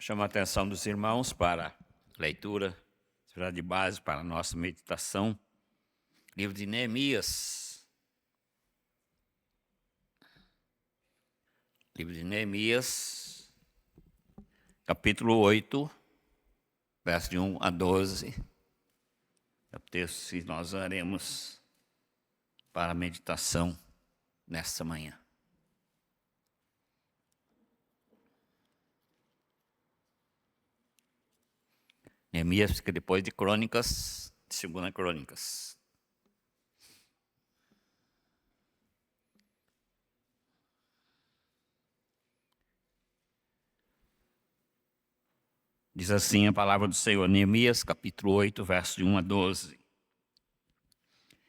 Chamo a atenção dos irmãos para a leitura, será de base para a nossa meditação. Livro de Neemias. Livro de Neemias, capítulo 8, verso de 1 a 12. É o texto que nós oraremos para a meditação nesta manhã. Neemias fica depois de Crônicas, de 2 Crônicas. Diz assim a palavra do Senhor, Neemias, capítulo 8, verso de 1 a 12.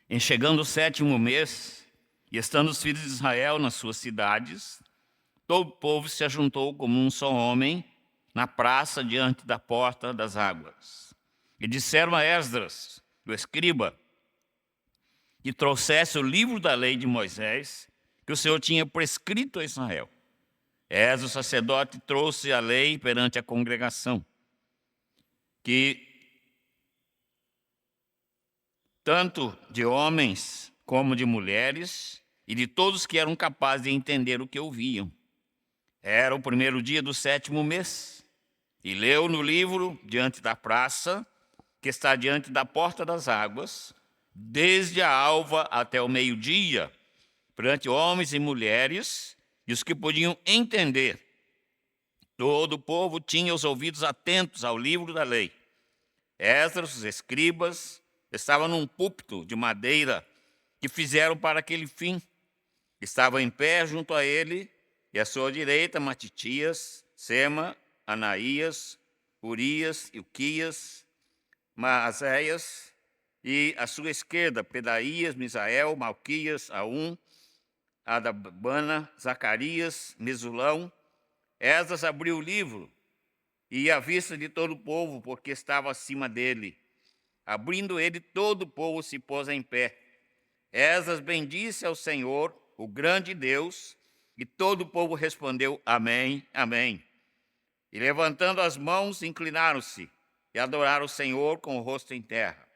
Em chegando o 7º mês, e estando os filhos de Israel nas suas cidades, todo o povo se ajuntou como um só homem na praça diante da porta das águas. E disseram a Esdras, o escriba, que trouxesse o livro da lei de Moisés, que o Senhor tinha prescrito a Israel. Esdras, o sacerdote, trouxe a lei perante a congregação, que tanto de homens como de mulheres, e de todos que eram capazes de entender o que ouviam. Era o primeiro dia do 7º mês, e leu no livro diante da praça, que está diante da porta das águas, desde a alva até o meio-dia, perante homens e mulheres, e os que podiam entender. Todo o povo tinha os ouvidos atentos ao livro da lei. Esdras, os escribas, estavam num púlpito de madeira que fizeram para aquele fim. Estava em pé junto a ele, e à sua direita Matitias, Sema, Anaías, Urias, Ilquias, Maazéias, e à sua esquerda Pedaías, Misael, Malquias, Aum, Adabana, Zacarias, Mesulão. Esdras abriu o livro, e à vista de todo o povo, porque estava acima dele. Abrindo ele, todo o povo se pôs em pé. Esdras bendisse ao Senhor, o grande Deus, e todo o povo respondeu, Amém, Amém. E levantando as mãos, inclinaram-se e adoraram o Senhor com o rosto em terra.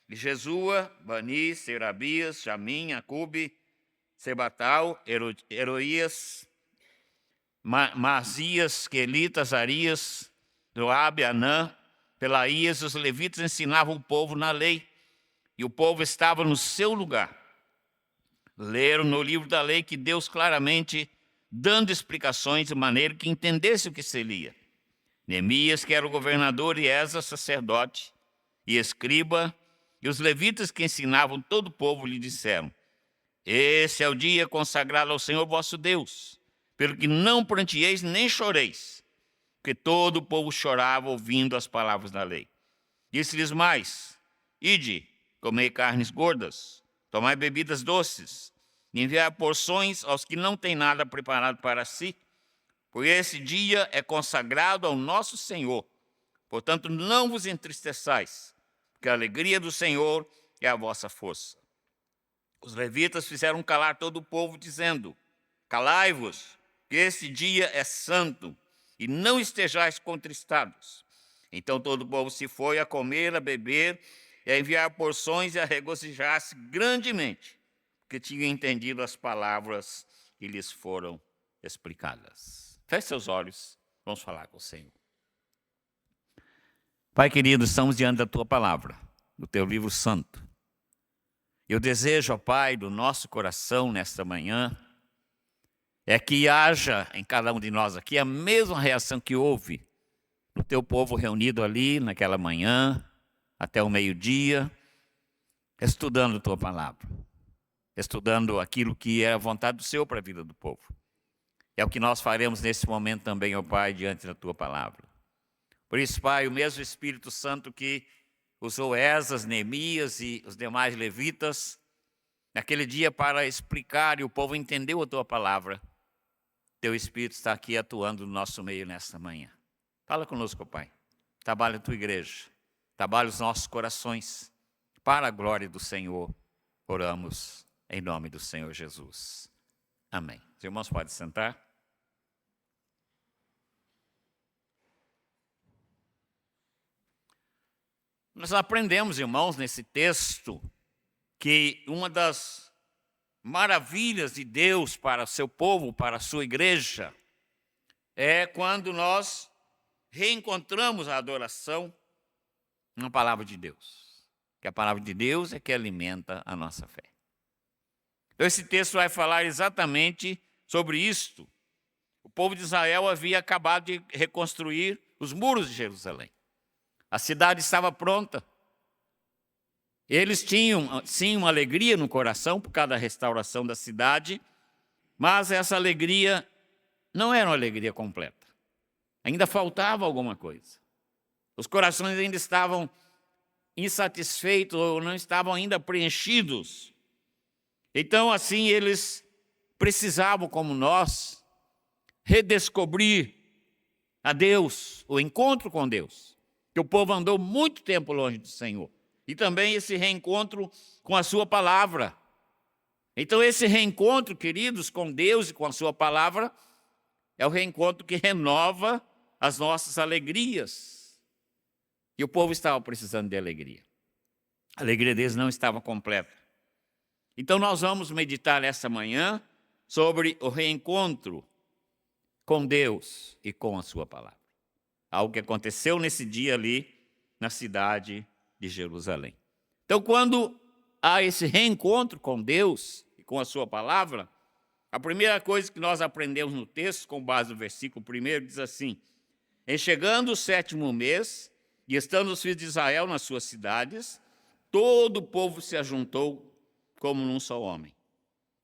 E Jesua, Bani, Serabias, Jamim, Acube, Sebatal, Heroías, Mazias, Quelitas, Arias, Joabe, Anã, Pelaías, os levitas ensinavam o povo na lei, e o povo estava no seu lugar. Leram no livro da lei que Deus claramente dando explicações de maneira que entendesse o que se lia. Neemias, que era o governador, e Esdras, sacerdote e escriba, e os levitas que ensinavam todo o povo lhe disseram, esse é o dia consagrado ao Senhor vosso Deus, pelo que não pranteeis nem choreis, porque todo o povo chorava ouvindo as palavras da lei. Disse-lhes mais, ide, comei carnes gordas, tomai bebidas doces, e enviai porções aos que não têm nada preparado para si, pois esse dia é consagrado ao nosso Senhor. Portanto, não vos entristeçais, porque a alegria do Senhor é a vossa força. Os levitas fizeram calar todo o povo, dizendo, calai-vos, que esse dia é santo, e não estejais contristados. Então todo o povo se foi a comer, a beber, e a enviar porções e a regozijar-se grandemente, porque tinham entendido as palavras que lhes foram explicadas. Feche seus olhos, vamos falar com o Senhor. Pai querido, estamos diante da Tua palavra, do Teu livro santo. Eu desejo, ó Pai, do nosso coração nesta manhã, é que haja em cada um de nós aqui a mesma reação que houve no Teu povo reunido ali naquela manhã, até o meio-dia, estudando a Tua palavra, estudando aquilo que é a vontade do Senhor para a vida do povo. É o que nós faremos nesse momento também, ó Pai, diante da Tua palavra. Por isso, Pai, o mesmo Espírito Santo que usou Esdras, Neemias e os demais levitas, naquele dia para explicar e o povo entendeu a Tua palavra, Teu Espírito está aqui atuando no nosso meio nesta manhã. Fala conosco, Pai. Trabalha a Tua igreja, trabalha os nossos corações, para a glória do Senhor. Oramos em nome do Senhor Jesus. Amém. Os irmãos podem sentar. Nós aprendemos, irmãos, nesse texto, que uma das maravilhas de Deus para o seu povo, para a sua igreja, é quando nós reencontramos a adoração na palavra de Deus. Que a palavra de Deus é que alimenta a nossa fé. Então esse texto vai falar exatamente sobre isto. O povo de Israel havia acabado de reconstruir os muros de Jerusalém. A cidade estava pronta. Eles tinham, sim, uma alegria no coração por causa da restauração da cidade, mas essa alegria não era uma alegria completa. Ainda faltava alguma coisa. Os corações ainda estavam insatisfeitos ou não estavam ainda preenchidos. Então, assim, eles precisavam, como nós, redescobrir a Deus, o encontro com Deus. Que o povo andou muito tempo longe do Senhor. E também esse reencontro com a sua palavra. Então esse reencontro, queridos, com Deus e com a sua palavra, é o reencontro que renova as nossas alegrias. E o povo estava precisando de alegria. A alegria deles não estava completa. Então nós vamos meditar nessa manhã sobre o reencontro com Deus e com a sua palavra. Algo que aconteceu nesse dia ali na cidade de Jerusalém. Então, quando há esse reencontro com Deus e com a sua palavra, a primeira coisa que nós aprendemos no texto, com base no versículo 1, diz assim: em chegando o 7º mês, e estando os filhos de Israel nas suas cidades, todo o povo se ajuntou como num só homem.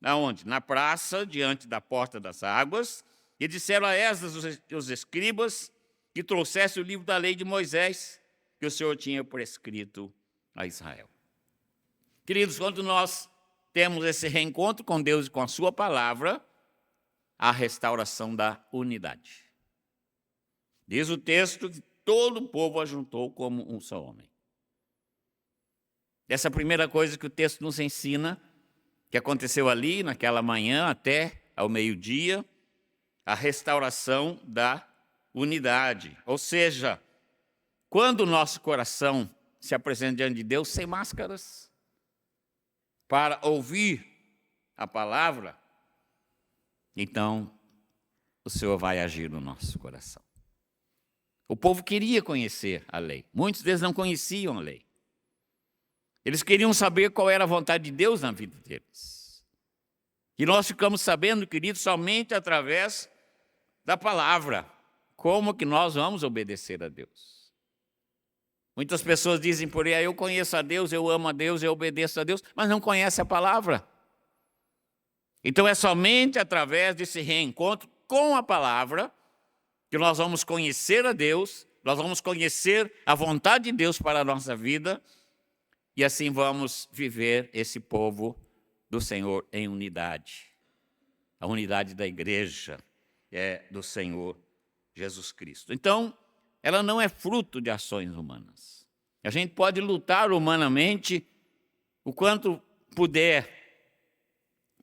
Aonde? Na praça, diante da porta das águas, e disseram a Esdras, os escribas, que trouxesse o livro da lei de Moisés, que o Senhor tinha prescrito a Israel. Queridos, quando nós temos esse reencontro com Deus e com a sua palavra, a restauração da unidade. Diz o texto que todo o povo ajuntou como um só homem. Essa é a primeira coisa que o texto nos ensina, que aconteceu ali naquela manhã até ao meio-dia, a restauração da unidade. Ou seja, quando o nosso coração se apresenta diante de Deus sem máscaras, para ouvir a palavra, então o Senhor vai agir no nosso coração. O povo queria conhecer a lei. Muitos deles não conheciam a lei. Eles queriam saber qual era a vontade de Deus na vida deles. E nós ficamos sabendo, queridos, somente através da palavra, como que nós vamos obedecer a Deus. Muitas pessoas dizem por aí: eu conheço a Deus, eu amo a Deus, eu obedeço a Deus, mas não conhecem a palavra. Então é somente através desse reencontro com a palavra que nós vamos conhecer a Deus, nós vamos conhecer a vontade de Deus para a nossa vida, e assim vamos viver esse povo do Senhor em unidade. A unidade da igreja é do Senhor Jesus Cristo. Então, ela não é fruto de ações humanas. A gente pode lutar humanamente o quanto puder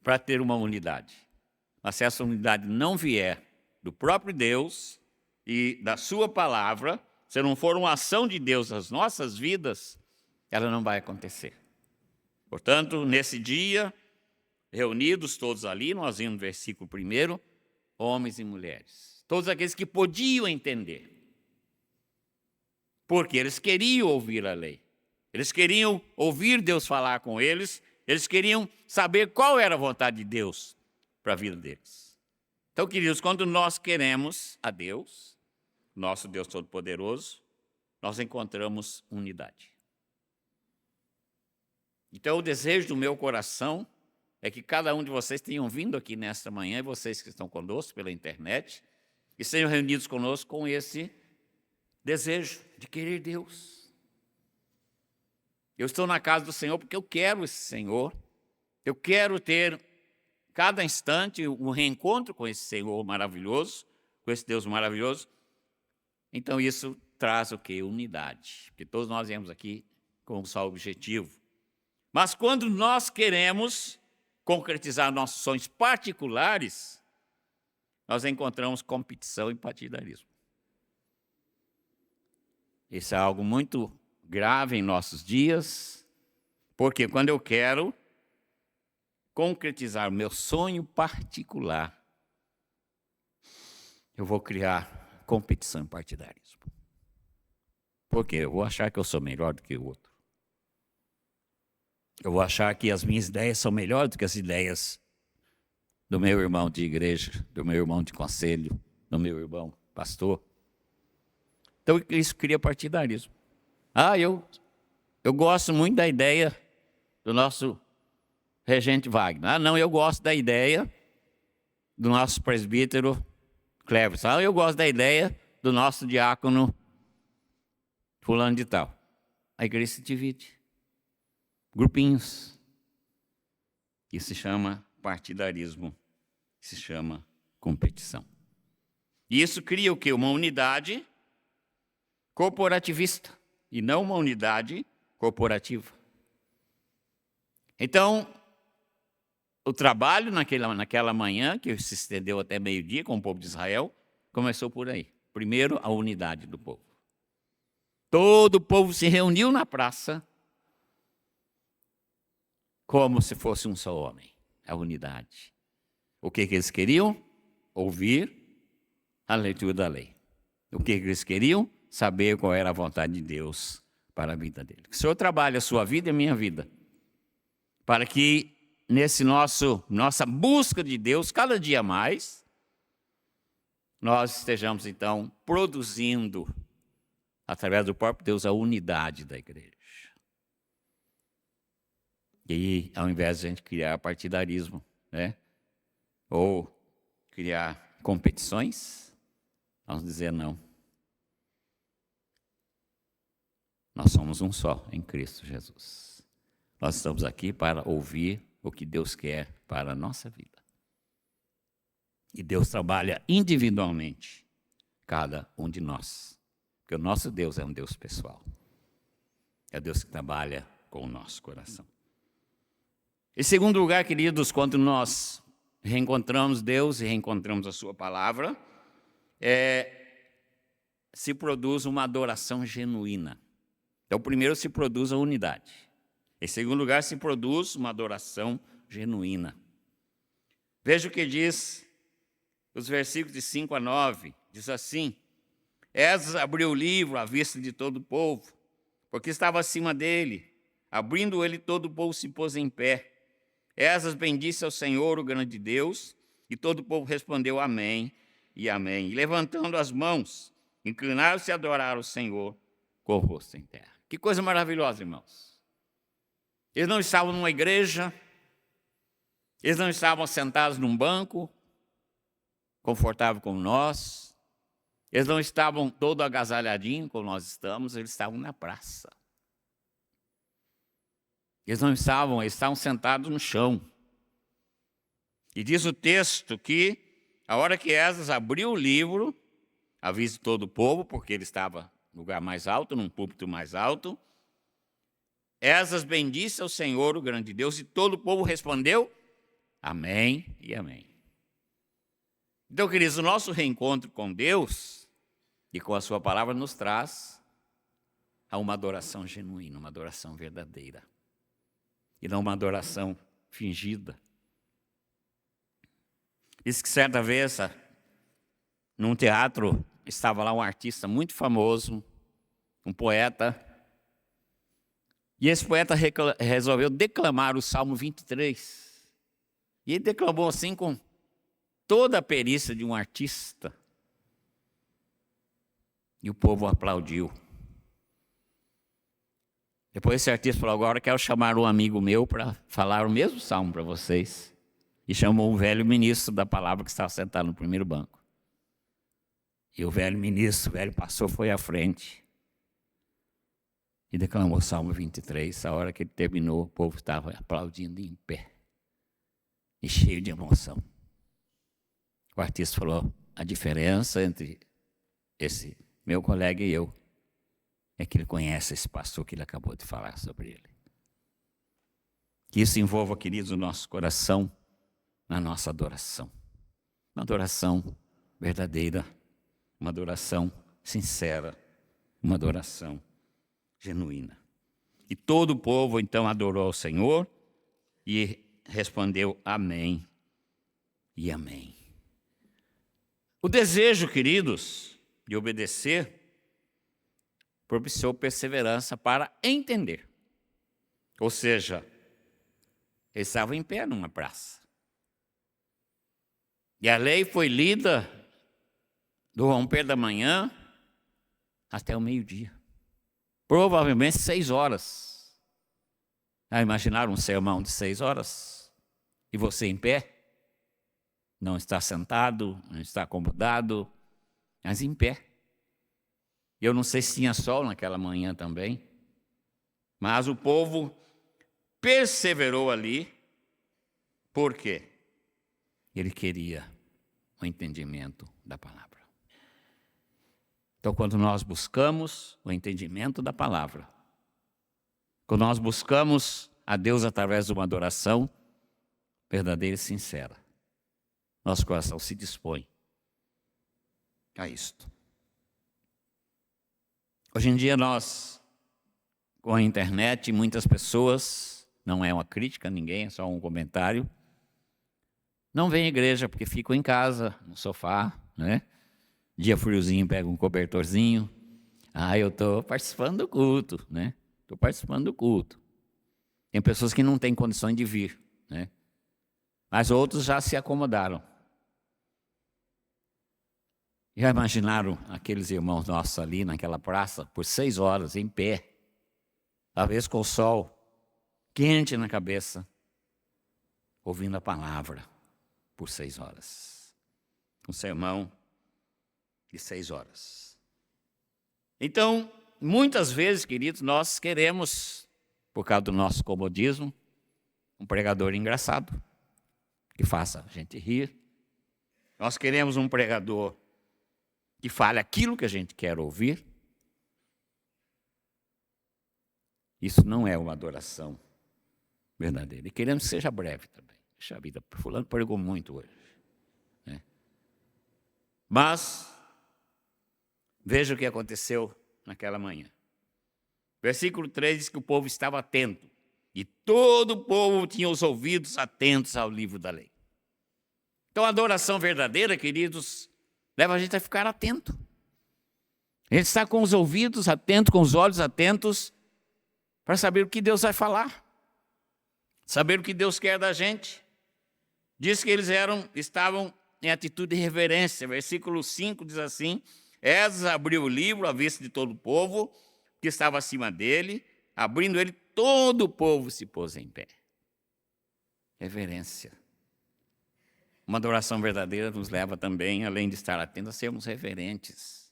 para ter uma unidade. Mas se essa unidade não vier do próprio Deus e da sua palavra, se não for uma ação de Deus nas nossas vidas, ela não vai acontecer. Portanto, nesse dia, reunidos todos ali, nós vimos no versículo 1, homens e mulheres. Todos aqueles que podiam entender. Porque eles queriam ouvir a lei. Eles queriam ouvir Deus falar com eles. Eles queriam saber qual era a vontade de Deus para a vida deles. Então, queridos, quando nós queremos a Deus, nosso Deus Todo-Poderoso, nós encontramos unidade. Então, o desejo do meu coração é que cada um de vocês tenham vindo aqui nesta manhã, e vocês que estão conosco pela internet, e sejam reunidos conosco com esse desejo de querer Deus. Eu estou na casa do Senhor porque eu quero esse Senhor. Eu quero ter, cada instante, um reencontro com esse Senhor maravilhoso, com esse Deus maravilhoso. Então isso traz o quê? Unidade. Porque todos nós viemos aqui com um só objetivo. Mas quando nós queremos concretizar nossos sonhos particulares, nós encontramos competição e partidarismo. Isso é algo muito grave em nossos dias, porque quando eu quero concretizar o meu sonho particular, eu vou criar competição e partidarismo. Porque eu vou achar que eu sou melhor do que o outro. Eu vou achar que as minhas ideias são melhores do que as ideias do meu irmão de igreja, do meu irmão de conselho, do meu irmão pastor. Então isso cria partidarismo. Eu gosto muito da ideia do nosso regente Wagner. Não, eu gosto da ideia do nosso presbítero Cleverson. Eu gosto da ideia do nosso diácono fulano de tal. A igreja se divide. Grupinhos. Isso se chama partidarismo. Se chama competição. E isso cria o quê? Uma unidade corporativista e não uma unidade corporativa. Então, o trabalho naquela manhã, que se estendeu até meio-dia com o povo de Israel, começou por aí. Primeiro, a unidade do povo. Todo o povo se reuniu na praça como se fosse um só homem. A unidade. O que eles queriam? Ouvir a leitura da lei. O que eles queriam? Saber qual era a vontade de Deus para a vida dele. O Senhor trabalha a sua vida e a minha vida, para que nossa busca de Deus, cada dia mais, nós estejamos, então, produzindo, através do próprio Deus, a unidade da igreja. E ao invés de a gente criar partidarismo, né? Ou criar competições, vamos dizer não. Nós somos um só em Cristo Jesus. Nós estamos aqui para ouvir o que Deus quer para a nossa vida. E Deus trabalha individualmente cada um de nós. Porque o nosso Deus é um Deus pessoal. É Deus que trabalha com o nosso coração. Em segundo lugar, queridos, quando nós reencontramos Deus e reencontramos a sua palavra, se produz uma adoração genuína. Então, primeiro se produz a unidade. Em segundo lugar, se produz uma adoração genuína. Veja o que diz os versículos de 5 a 9. Diz assim: Esdras abriu o livro à vista de todo o povo, porque estava acima dele. Abrindo ele, todo o povo se pôs em pé. Esdras bendisse ao Senhor, o grande Deus, e todo o povo respondeu amém e amém. E levantando as mãos, inclinaram-se a adorar o Senhor com o rosto em terra. Que coisa maravilhosa, irmãos. Eles não estavam numa igreja, eles não estavam sentados num banco, confortável como nós, eles não estavam todo agasalhadinhos como nós estamos, eles estavam na praça. Eles estavam sentados no chão. E diz o texto que, a hora que Esdras abriu o livro, à vista de todo o povo, porque ele estava no lugar mais alto, num púlpito mais alto, Esdras bendisse ao Senhor, o grande Deus, e todo o povo respondeu amém e amém. Então, queridos, o nosso reencontro com Deus e com a sua palavra nos traz a uma adoração genuína, uma adoração verdadeira. E não uma adoração fingida. Diz que certa vez, num teatro, estava lá um artista muito famoso, um poeta, e esse poeta resolveu declamar o Salmo 23. E ele declamou assim com toda a perícia de um artista. E o povo aplaudiu. Depois esse artista falou: agora quero chamar um amigo meu para falar o mesmo salmo para vocês. E chamou um velho ministro da palavra que estava sentado no primeiro banco. E o velho ministro, o velho pastor, foi à frente e declamou o Salmo 23. A hora que ele terminou, o povo estava aplaudindo em pé e cheio de emoção. O artista falou: a diferença entre esse meu colega e eu é que ele conhece esse pastor que ele acabou de falar sobre ele. Que isso envolva, queridos, o nosso coração na nossa adoração. Uma adoração verdadeira, uma adoração sincera, uma adoração genuína. E todo o povo então adorou ao Senhor e respondeu amém e amém. O desejo, queridos, de obedecer propiciou perseverança para entender. Ou seja, eles estavam em pé numa praça. E a lei foi lida do romper da manhã até o meio-dia. Provavelmente 6 horas. Já imaginaram um sermão de 6 horas? E você em pé? Não está sentado, não está acomodado, mas em pé. Eu não sei se tinha sol naquela manhã também, mas o povo perseverou ali. Por quê? Ele queria o entendimento da palavra. Então, quando nós buscamos o entendimento da palavra, quando nós buscamos a Deus através de uma adoração verdadeira e sincera, nosso coração se dispõe a isto. Hoje em dia nós, com a internet, muitas pessoas, não é uma crítica a ninguém, é só um comentário, não vêm à igreja porque ficam em casa, no sofá, né? Dia friozinho, pega um cobertorzinho. Eu estou participando do culto, né? Estou participando do culto. Tem pessoas que não têm condições de vir, né? Mas outros já se acomodaram. Já imaginaram aqueles irmãos nossos ali naquela praça por 6 horas, em pé, talvez com o sol quente na cabeça, ouvindo a palavra por 6 horas. Um sermão de 6 horas. Então, muitas vezes, queridos, nós queremos, por causa do nosso comodismo, um pregador engraçado, que faça a gente rir. Nós queremos um pregador que fale aquilo que a gente quer ouvir. Isso não é uma adoração verdadeira. E queremos que seja breve também. Puxa vida, fulano pregou muito hoje, né? Mas, veja o que aconteceu naquela manhã. Versículo 3 diz que o povo estava atento. E todo o povo tinha os ouvidos atentos ao livro da lei. Então, a adoração verdadeira, queridos, leva a gente a ficar atento. A gente está com os ouvidos atentos, com os olhos atentos, para saber o que Deus vai falar. Saber o que Deus quer da gente. Diz que eles estavam em atitude de reverência. Versículo 5 diz assim: Esdras abriu o livro à vista de todo o povo que estava acima dele. Abrindo ele, todo o povo se pôs em pé. Reverência. Uma adoração verdadeira nos leva também, além de estar atentos, a sermos reverentes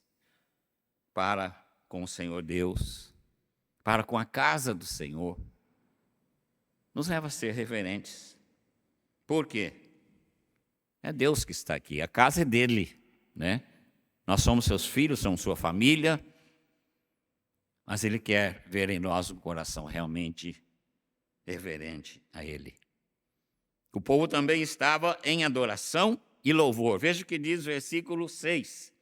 para com o Senhor Deus, para com a casa do Senhor. Nos leva a ser reverentes. Por quê? É Deus que está aqui, a casa é dele, né? Nós somos seus filhos, somos sua família, mas Ele quer ver em nós um coração realmente reverente a Ele. O povo também estava em adoração e louvor. Veja o que diz o versículo 6.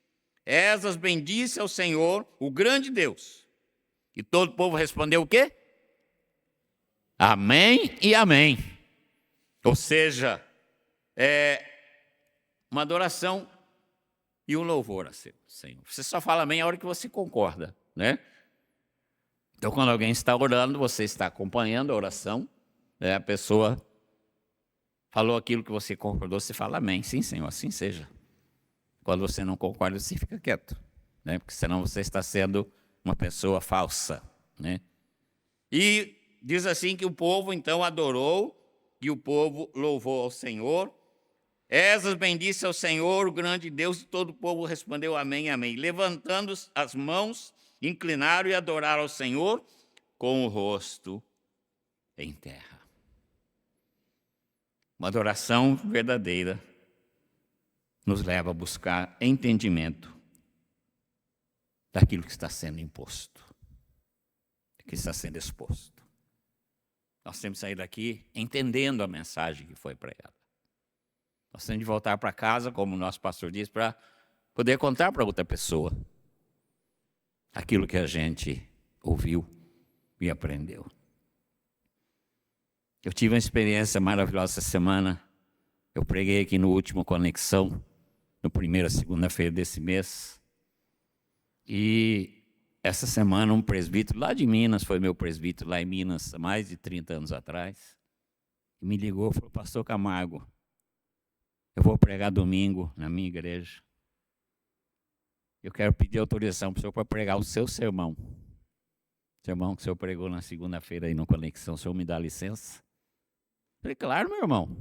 Esdras bendisse ao Senhor, o grande Deus. E todo o povo respondeu o quê? Amém e amém. Ou seja, uma adoração e um louvor a Senhor. Você só fala amém a hora que você concorda, né? Então, quando alguém está orando, você está acompanhando a oração, né? A pessoa falou aquilo que você concordou, você fala amém. Sim, Senhor, assim seja. Quando você não concorda, você fica quieto, né? Porque senão você está sendo uma pessoa falsa, né? E diz assim que o povo então adorou e o povo louvou ao Senhor. Esdras bendisse ao Senhor, o grande Deus, e todo o povo respondeu amém, amém. Levantando as mãos, inclinaram e adoraram ao Senhor com o rosto em terra. Uma adoração verdadeira nos leva a buscar entendimento daquilo que está sendo imposto, que está sendo exposto. Nós temos que sair daqui entendendo a mensagem que foi pregada. Nós temos de voltar para casa, como o nosso pastor diz, para poder contar para outra pessoa aquilo que a gente ouviu e aprendeu. Eu tive uma experiência maravilhosa essa semana. Eu preguei aqui no último Conexão, no primeira segunda-feira desse mês. E essa semana um presbítero lá de Minas, foi meu presbítero lá em Minas, há mais de 30 anos atrás, me ligou e falou: pastor Camargo, eu vou pregar domingo na minha igreja. Eu quero pedir autorização para o senhor para pregar o seu sermão. O sermão que o senhor pregou na segunda-feira aí no Conexão, o senhor me dá licença? Eu falei: claro, meu irmão.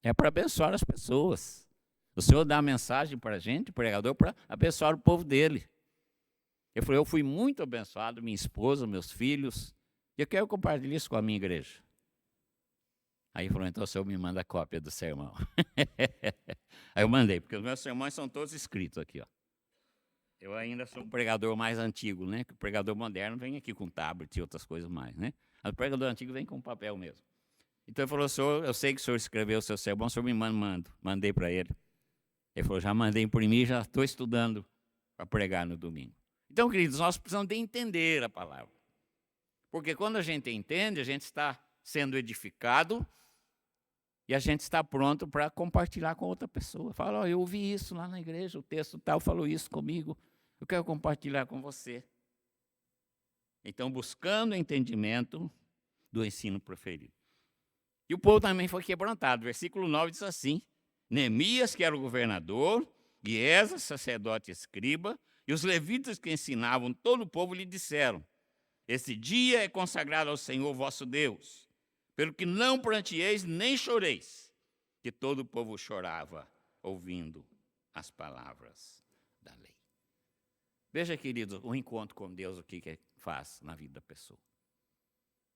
É para abençoar as pessoas. O senhor dá a mensagem para a gente, o pregador, para abençoar o povo dele. Eu falei: eu fui muito abençoado, minha esposa, meus filhos. Eu quero compartilhar isso com a minha igreja. Aí ele falou: então o senhor me manda a cópia do sermão. Aí eu mandei, porque os meus sermões são todos escritos aqui, ó. Eu ainda sou um pregador mais antigo, né? Que o pregador moderno vem aqui com tablet e outras coisas mais, né? O pregador antigo vem com papel mesmo. Então ele falou: senhor, eu sei que o senhor escreveu o seu sermão, o senhor me manda. Mandei para ele. Ele falou: já mandei imprimir, já estou estudando para pregar no domingo. Então, queridos, nós precisamos de entender a palavra. Porque quando a gente entende, a gente está sendo edificado e a gente está pronto para compartilhar com outra pessoa. Fala: ó, eu ouvi isso lá na igreja, o texto tal falou isso comigo, eu quero compartilhar com você. Então, buscando o entendimento do ensino proferido. E o povo também foi quebrantado. Versículo 9 diz assim: Neemias, que era o governador, e Esdras, sacerdote e escriba, e os levitas que ensinavam todo o povo lhe disseram: esse dia é consagrado ao Senhor vosso Deus, pelo que não pranteeis nem choreis. Que todo o povo chorava, ouvindo as palavras da lei. Veja, queridos, o encontro com Deus, o que faz na vida da pessoa.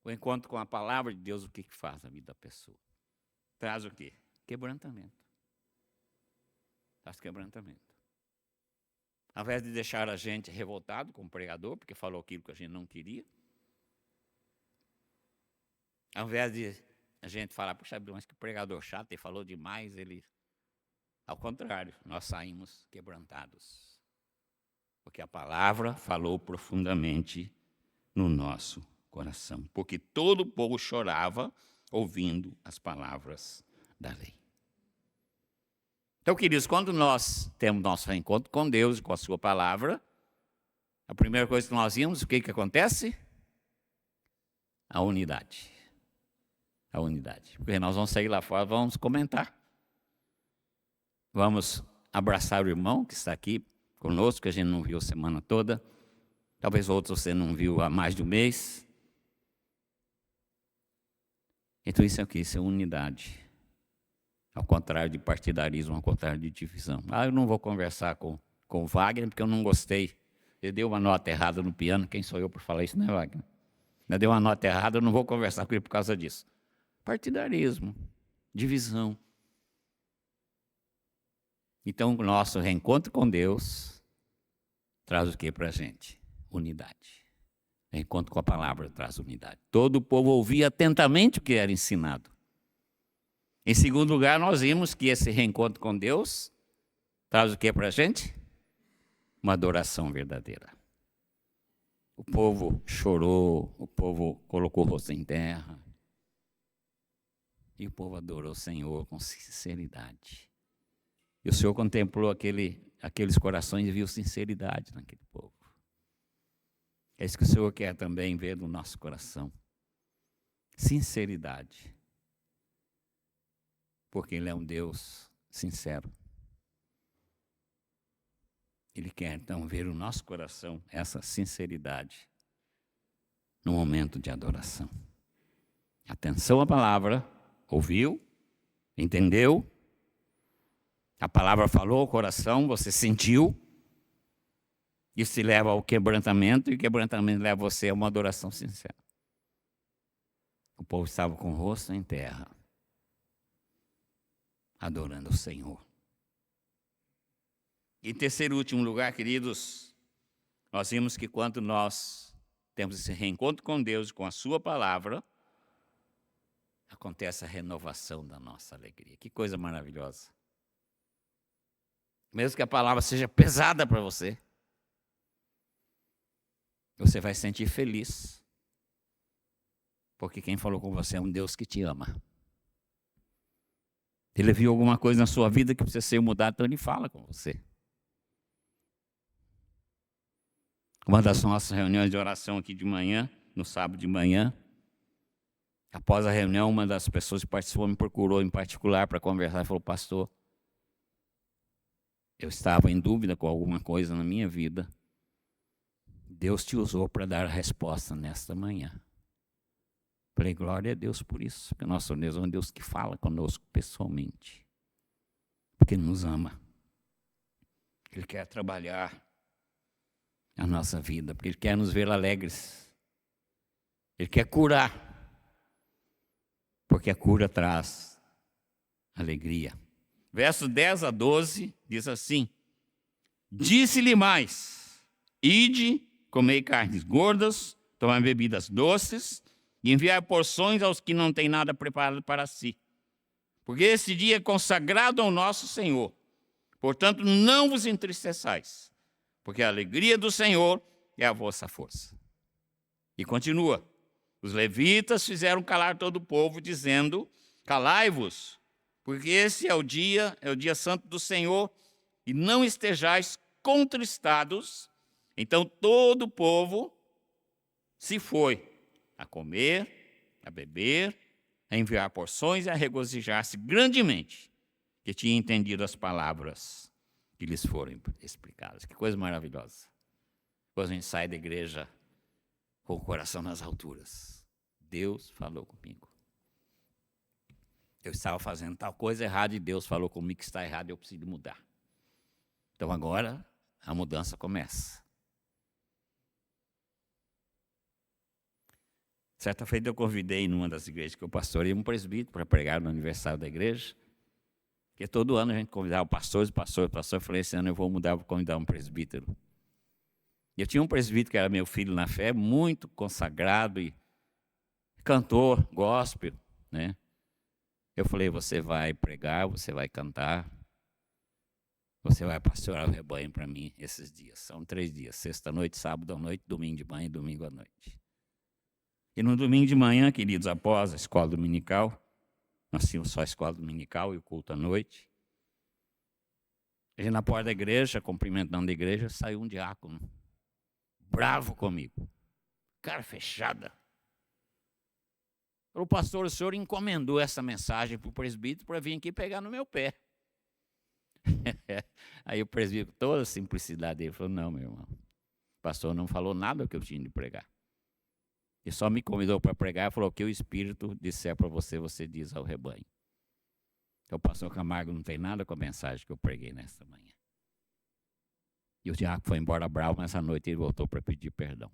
O encontro com a palavra de Deus, o que faz na vida da pessoa? Traz o quê? Quebrantamento. Traz quebrantamento. Ao invés de deixar a gente revoltado com o pregador, porque falou aquilo que a gente não queria, ao invés de a gente falar: puxa, mas que pregador chato, ele falou demais, ele... Ao contrário, nós saímos quebrantados. Porque a palavra falou profundamente no nosso coração. Porque todo o povo chorava ouvindo as palavras da lei. Então, queridos, quando nós temos nosso reencontro com Deus e com a sua palavra, a primeira coisa que nós vimos, o que acontece? A unidade. A unidade. Porque nós vamos sair lá fora, vamos comentar. Vamos abraçar o irmão que está aqui conosco, que a gente não viu a semana toda. Talvez outros você não viu há mais de um mês. Então isso é o quê? Isso é unidade. Ao contrário de partidarismo, ao contrário de divisão. Eu não vou conversar com o Wagner porque eu não gostei. Ele deu uma nota errada no piano. Quem sou eu para falar isso, né, Wagner? Ele deu uma nota errada, eu não vou conversar com ele por causa disso. Partidarismo, divisão. Então, o nosso reencontro com Deus traz o que para a gente? Unidade. Reencontro com a palavra traz unidade. Todo o povo ouvia atentamente o que era ensinado. Em segundo lugar, nós vimos que esse reencontro com Deus traz o que para a gente? Uma adoração verdadeira. O povo chorou, o povo colocou o rosto em terra. E o povo adorou o Senhor com sinceridade. E o Senhor contemplou aqueles corações e viu sinceridade naquele povo. É isso que o Senhor quer também ver no nosso coração. Sinceridade. Porque Ele é um Deus sincero. Ele quer, então, ver no nosso coração essa sinceridade no momento de adoração. Atenção à palavra, ouviu, entendeu, a palavra falou ao coração, você sentiu, isso te leva ao quebrantamento, e o quebrantamento leva você a uma adoração sincera. O povo estava com o rosto em terra, adorando o Senhor. Em terceiro e último lugar, queridos, nós vimos que quando nós temos esse reencontro com Deus e com a sua palavra, acontece a renovação da nossa alegria. Que coisa maravilhosa. Mesmo que a palavra seja pesada para você, você vai se sentir feliz. Porque quem falou com você é um Deus que te ama. Ele viu alguma coisa na sua vida que precisa ser mudada, então ele fala com você. Uma das nossas reuniões de oração aqui de manhã, no sábado de manhã, após a reunião, uma das pessoas que participou me procurou em particular para conversar e falou: pastor, eu estava em dúvida com alguma coisa na minha vida. Deus te usou para dar a resposta nesta manhã. Falei, glória a Deus por isso, porque nosso Deus é um Deus que fala conosco pessoalmente. Porque Ele nos ama. Ele quer trabalhar a nossa vida, porque Ele quer nos ver alegres. Ele quer curar, porque a cura traz alegria. Versos 10 a 12 diz assim: disse-lhe mais: ide, comei carnes gordas, tomai bebidas doces, e enviai porções aos que não têm nada preparado para si. Porque esse dia é consagrado ao nosso Senhor. Portanto, não vos entristeçais, porque a alegria do Senhor é a vossa força. E continua: os levitas fizeram calar todo o povo, dizendo: calai-vos, porque esse é o dia santo do Senhor, e não estejais contristados. Então todo o povo se foi a comer, a beber, a enviar porções e a regozijar-se grandemente, que tinha entendido as palavras que lhes foram explicadas. Que coisa maravilhosa. Depois a gente sai da igreja com o coração nas alturas. Deus falou comigo. Eu estava fazendo tal coisa errada e Deus falou comigo que está errado e eu preciso mudar. Então agora a mudança começa. Certa feita eu convidei numa das igrejas que eu pastorei um presbítero para pregar no aniversário da igreja. Porque todo ano a gente convidava pastores. Eu falei, esse ano eu vou mudar, vou convidar um presbítero. E eu tinha um presbítero que era meu filho na fé, muito consagrado e cantor, gospel, né? Eu falei, você vai pregar, você vai cantar, você vai pastorar o rebanho para mim esses dias. São 3 dias, sexta-noite, sábado à noite, domingo de manhã e domingo à noite. E no domingo de manhã, queridos, após a escola dominical, nós tínhamos só a escola dominical e o culto à noite. E na porta da igreja, cumprimentando a igreja, saiu um diácono, bravo comigo, cara fechada. Falou, pastor, o senhor encomendou essa mensagem para o presbítero para vir aqui pegar no meu pé. Aí o presbítero, toda a simplicidade dele, falou, não, meu irmão, o pastor não falou nada do que eu tinha de pregar. Ele só me convidou para pregar e falou, o que o Espírito disser para você, você diz ao rebanho. Então o pastor Camargo não tem nada com a mensagem que eu preguei nesta manhã. E o diácono foi embora bravo, mas à noite ele voltou para pedir perdão.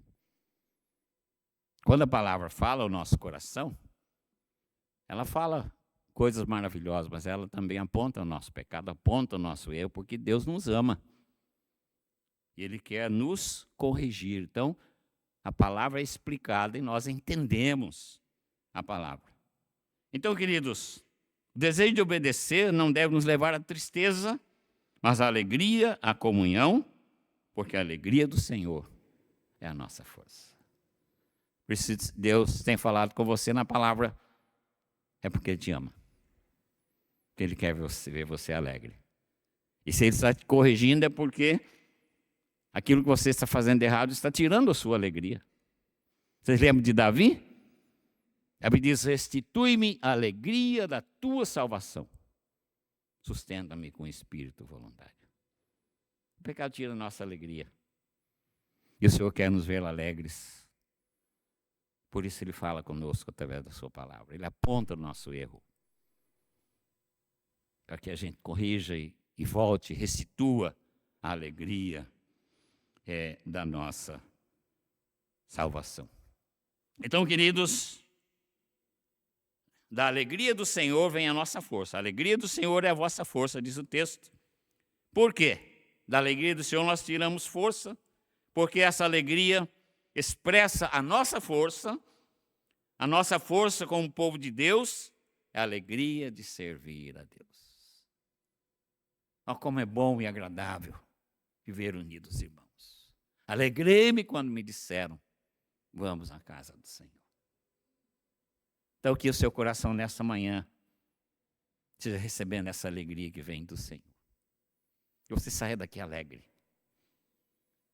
Quando a palavra fala ao nosso coração, ela fala coisas maravilhosas, mas ela também aponta o nosso pecado, aponta o nosso erro, porque Deus nos ama. E Ele quer nos corrigir. Então, a palavra é explicada e nós entendemos a palavra. Então, queridos, o desejo de obedecer não deve nos levar à tristeza, mas à alegria, à comunhão, porque a alegria do Senhor é a nossa força. Por isso Deus tem falado com você na palavra, é porque Ele te ama. Porque Ele quer ver você alegre. E se Ele está te corrigindo é porque aquilo que você está fazendo errado está tirando a sua alegria. Vocês lembram de Davi? Davi diz, restitui-me a alegria da tua salvação. Sustenta-me com espírito voluntário. O pecado tira a nossa alegria. E o Senhor quer nos ver alegres. Por isso Ele fala conosco através da sua palavra. Ele aponta o nosso erro. Para que a gente corrija e volte, restitua a alegria da nossa salvação. Então, queridos, da alegria do Senhor vem a nossa força. A alegria do Senhor é a vossa força, diz o texto. Por quê? Da alegria do Senhor nós tiramos força, porque essa alegria expressa a nossa força como povo de Deus, é a alegria de servir a Deus. Olha como é bom e agradável viver unidos, irmãos. Alegrei-me quando me disseram, vamos à casa do Senhor. Então, que o seu coração nessa manhã esteja recebendo essa alegria que vem do Senhor. Que você saia daqui alegre.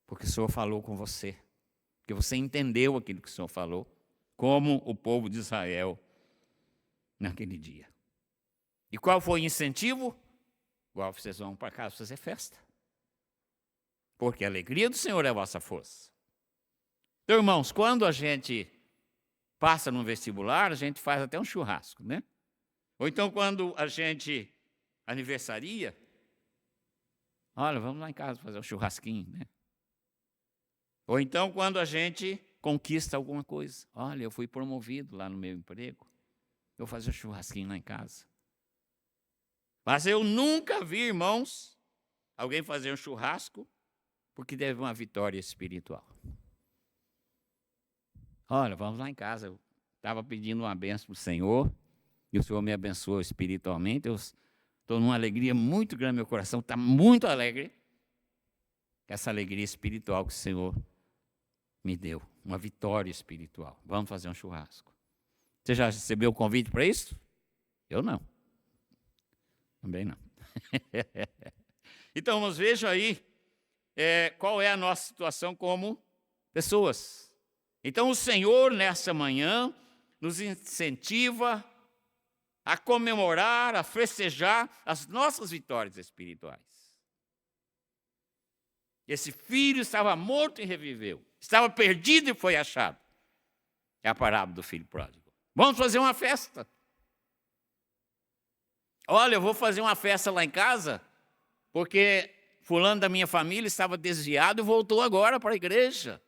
Porque o Senhor falou com você. Porque você entendeu aquilo que o Senhor falou. Como o povo de Israel naquele dia. E qual foi o incentivo? Igual vocês vão para casa fazer festa. Porque a alegria do Senhor é a vossa força. Então, irmãos, quando a gente passa no vestibular, a gente faz até um churrasco, né? Ou então, quando a gente aniversaria, olha, vamos lá em casa fazer um churrasquinho, né? Ou então, quando a gente conquista alguma coisa. Olha, eu fui promovido lá no meu emprego. Eu vou fazer um churrasquinho lá em casa. Mas eu nunca vi, irmãos, alguém fazer um churrasco porque teve uma vitória espiritual. Olha, vamos lá em casa. Eu estava pedindo uma bênção para o Senhor e o Senhor me abençoou espiritualmente. Eu estou numa alegria muito grande, meu coração está muito alegre. Essa alegria espiritual que o Senhor me deu, uma vitória espiritual. Vamos fazer um churrasco. Você já recebeu o convite para isso? Eu não. Também não. Então, vamos veja aí qual é a nossa situação como pessoas. Então, o Senhor, nessa manhã, nos incentiva a comemorar, a festejar as nossas vitórias espirituais. Esse filho estava morto e reviveu. Estava perdido e foi achado. É a parábola do filho pródigo. Vamos fazer uma festa. Olha, eu vou fazer uma festa lá em casa, porque fulano da minha família estava desviado e voltou agora para a igreja.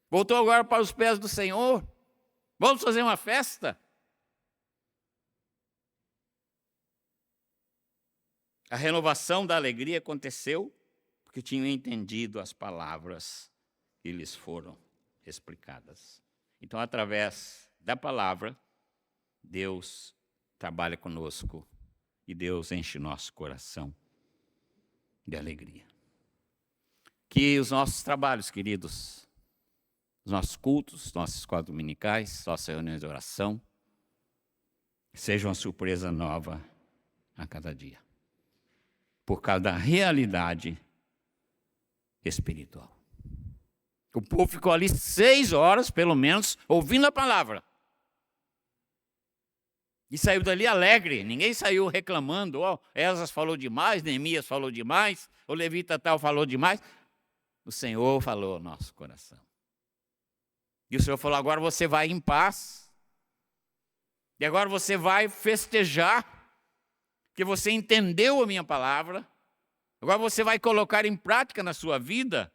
Voltou agora para os pés do Senhor. Vamos fazer uma festa. A renovação da alegria aconteceu porque tinham entendido as palavras que lhes foram explicadas. Então, através da palavra, Deus trabalha conosco e Deus enche nosso coração de alegria. Que os nossos trabalhos, queridos, os nossos cultos, nossas escolas dominicais, nossas reuniões de oração, sejam uma surpresa nova a cada dia. Por causa da realidade espiritual. O povo ficou ali 6 horas, pelo menos, ouvindo a palavra. E saiu dali alegre. Ninguém saiu reclamando. Esdras falou demais, Neemias falou demais, o levita tal falou demais. O Senhor falou ao nosso coração. E o Senhor falou, agora você vai em paz. E agora você vai festejar, que você entendeu a minha palavra. Agora você vai colocar em prática na sua vida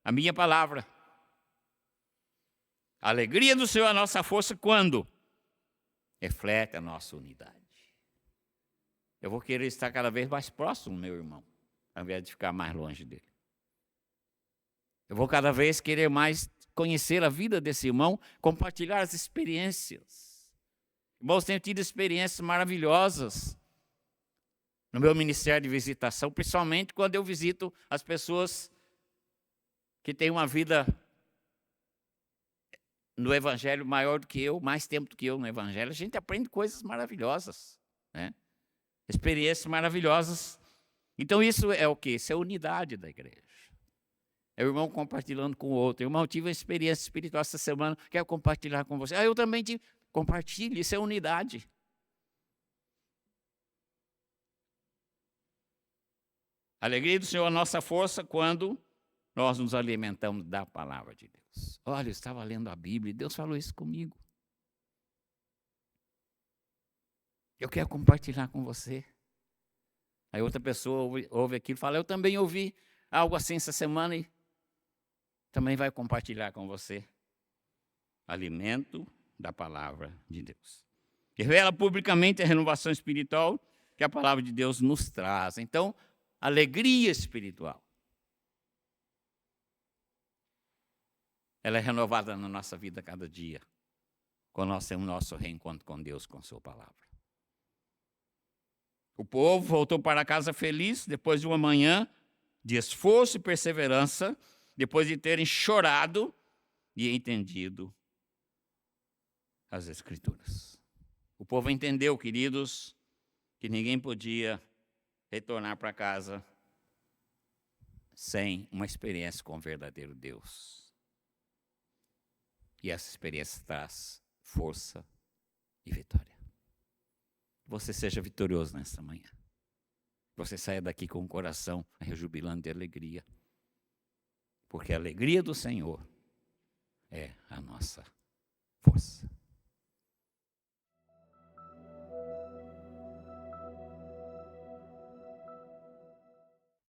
a minha palavra. A alegria do Senhor é a nossa força quando reflete a nossa unidade. Eu vou querer estar cada vez mais próximo do meu irmão, ao invés de ficar mais longe dele. Eu vou cada vez querer mais conhecer a vida desse irmão, compartilhar as experiências. Irmãos, tenho tido experiências maravilhosas no meu ministério de visitação, principalmente quando eu visito as pessoas que têm uma vida no Evangelho maior do que eu, mais tempo do que eu no Evangelho. A gente aprende coisas maravilhosas, né? Experiências maravilhosas. Então isso é o quê? Isso é a unidade da igreja. É o irmão compartilhando com o outro. Irmão, tive uma experiência espiritual essa semana, quero compartilhar com você. Eu também tive. Compartilhe, isso é unidade. A alegria do Senhor é a nossa força quando nós nos alimentamos da palavra de Deus. Olha, eu estava lendo a Bíblia e Deus falou isso comigo. Eu quero compartilhar com você. Aí outra pessoa ouve aquilo e fala, eu também ouvi algo assim essa semana e também vai compartilhar com você. Alimento da palavra de Deus. Que revela publicamente a renovação espiritual que a palavra de Deus nos traz. Então, alegria espiritual. Ela é renovada na nossa vida a cada dia, quando nós temos nosso reencontro com Deus, com a sua palavra. O povo voltou para casa feliz, depois de uma manhã de esforço e perseverança, depois de terem chorado e entendido as Escrituras. O povo entendeu, queridos, que ninguém podia retornar para casa sem uma experiência com o verdadeiro Deus. E essa experiência traz força e vitória. Você seja vitorioso nesta manhã. Você saia daqui com o coração rejubilando de alegria. Porque a alegria do Senhor é a nossa força.